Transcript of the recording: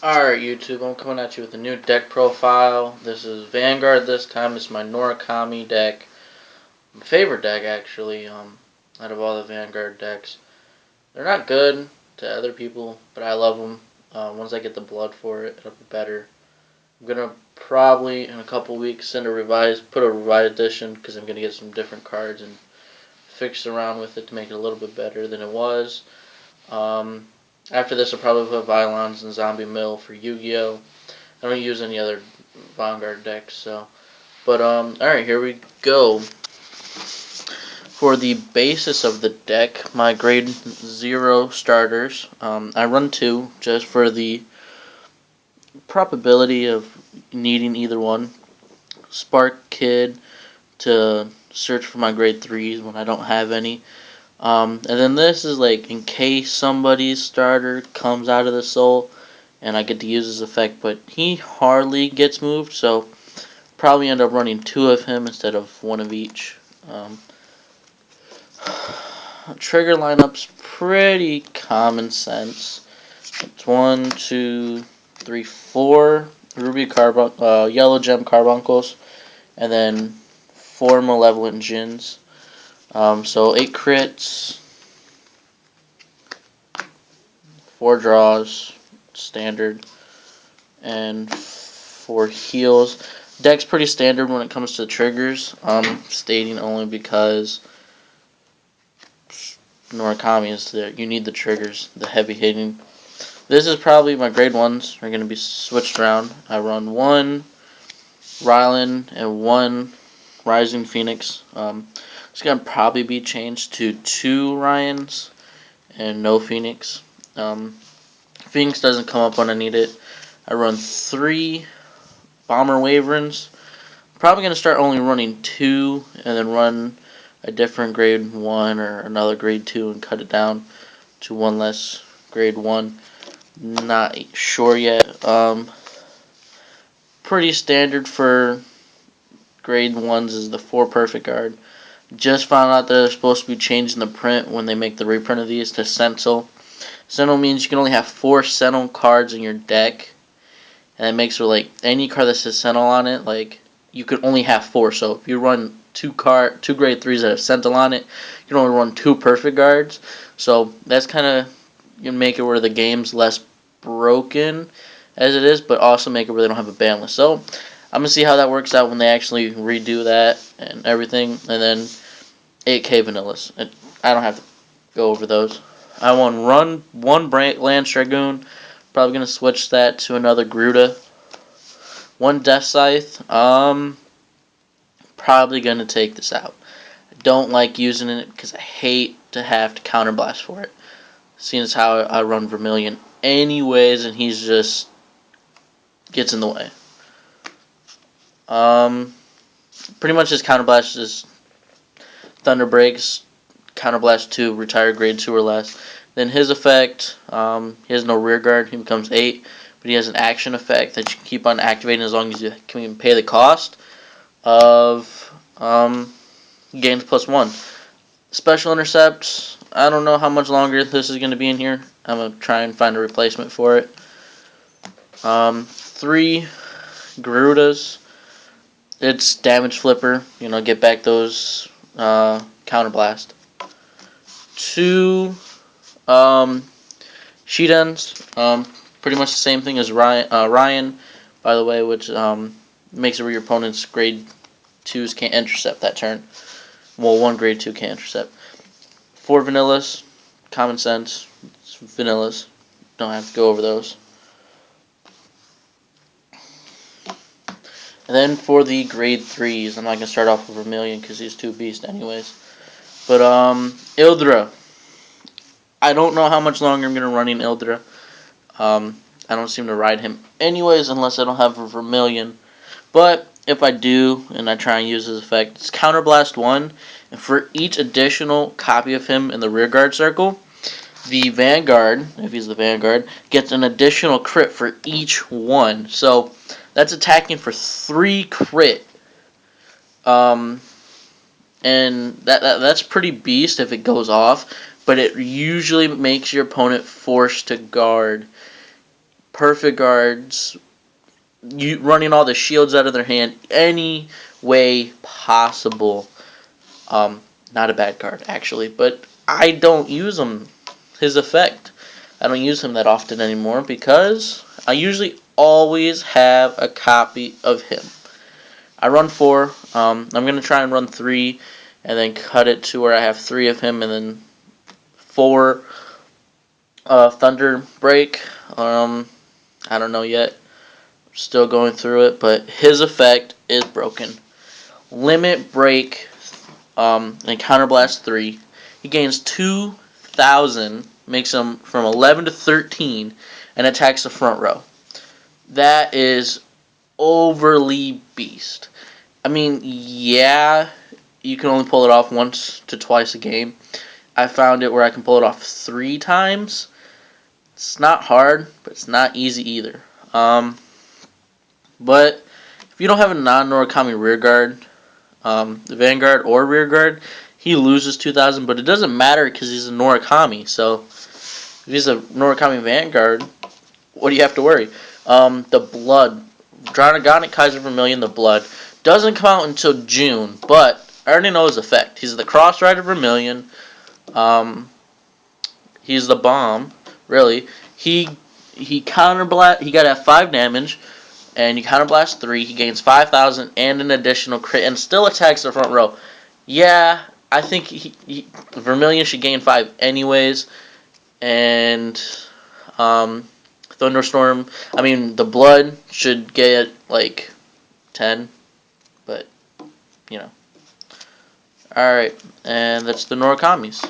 Alright YouTube, I'm coming at you with a new deck profile. This is Vanguard this time. It's my Narukami deck. My favorite deck actually, out of all the Vanguard decks. They're not good to other people, but I love them. Once I get the blood for it, it'll be better. I'm gonna probably in a couple weeks put a revised edition because I'm gonna get some different cards and fix around with it to make it a little bit better than it was. After this, I'll probably put Violons and Zombie Mill for Yu-Gi-Oh! I don't use any other Vanguard decks, so. But, alright, here we go. For the basis of the deck, my grade 0 starters, I run 2 just for the probability of needing either one. Spark Kid to search for my grade 3s when I don't have any. And then this is like in case somebody's starter comes out of the soul and I get to use his effect, but he hardly gets moved, so probably end up running 2 of him instead of 1 of each. Trigger lineup's pretty common sense. It's 1, 2, 3, 4 yellow gem carbuncles, and then 4 malevolent djinns. So 8 crits, 4 draws, standard, and 4 heals. Deck's pretty standard when it comes to triggers. Stating only because Narukami is there. You need the triggers, the heavy hitting. This is probably my grade 1s are going to be switched around. I run 1 Rylan and 1 Rising Phoenix. It's going to probably be changed to 2 Ryans and no Phoenix. Phoenix doesn't come up when I need it. I run 3 Bomber Wyverns. Probably going to start only running 2 and then run a different grade 1 or another grade 2 and cut it down to 1 less grade 1. Not sure yet. Pretty standard for grade 1s is the 4 Perfect Guard. Just found out that they're supposed to be changing the print when they make the reprint of these to Sentinel. Sentinel means you can only have 4 Sentinel cards in your deck, and it makes it like any card that says Sentinel on it, like you could only have 4. So if you run 2 grade 3s that have Sentinel on it, you can only run 2 Perfect Guards. So that's kind of you make it where the game's less broken as it is, but also make it where they don't have a ban list. So I'm going to see how that works out when they actually redo that and everything. And then 8K vanillas. I don't have to go over those. I want run 1 Lance Dragoon. Probably going to switch that to another Gruta. 1 Death Scythe. Probably going to take this out. I don't like using it because I hate to have to counterblast for it. Seeing as how I run Vermilion anyways, and he's just gets in the way. Pretty much his counterblast is Thunder Breaks, counterblast 2, retire grade 2 or less. Then his effect, he has no rear guard, he becomes 8, but he has an action effect that you can keep on activating as long as you can pay the cost of gains +1. Special Intercept, I don't know how much longer this is going to be in here. I'm going to try and find a replacement for it. 3 Garudas. It's damage flipper, get back those counterblast. 2 Shidens, pretty much the same thing as Ryan, by the way, which makes it where your opponent's grade 2s can't intercept that turn. Well, 1 grade 2 can't intercept. 4 vanillas, common sense, it's vanillas, don't have to go over those. And then for the grade 3s, I'm not going to start off with Vermilion because he's too beast anyways. But, Ildra. I don't know how much longer I'm going to run in Ildra. I don't seem to ride him anyways unless I don't have a Vermilion. But if I do, and I try and use his effect, it's Counterblast 1. And for each additional copy of him in the rearguard circle, the Vanguard, if he's the Vanguard, gets an additional crit for each one. So that's attacking for 3 crit. And that's pretty beast if it goes off, but it usually makes your opponent forced to guard perfect guards, running all the shields out of their hand any way possible. Not a bad card, actually, but I don't use him. His effect, I don't use him that often anymore because I usually always have a copy of him. I run 4. I'm going to try and run 3 and then cut it to where I have 3 of him and then 4 Thunder Break. I don't know yet. Still going through it, but his effect is broken. Limit Break and Counterblast 3. He gains 2,000, makes him from 11 to 13, and attacks the front row. That is overly beast. I mean, yeah, you can only pull it off once to twice a game. I found it where I can pull it off 3 times. It's not hard, but it's not easy either. But if you don't have a non-Narukami rear guard, Vanguard or rear guard, he loses 2,000, but it doesn't matter because he's a Narukami. So if he's a Narukami Vanguard, what do you have to worry? The Blood, Dragonic Kaiser Vermilion, the Blood, doesn't come out until June, but I already know his effect. He's the Cross Rider Vermilion. He's the bomb, really. He counterblast. He got to have 5 damage, and you counterblast 3. He gains 5,000 and an additional crit, and still attacks the front row. Yeah, I think Vermilion should gain 5 anyways, and Thunderstorm. I mean, the Blood should get like 10, but you know. All right, and that's the Narakamis.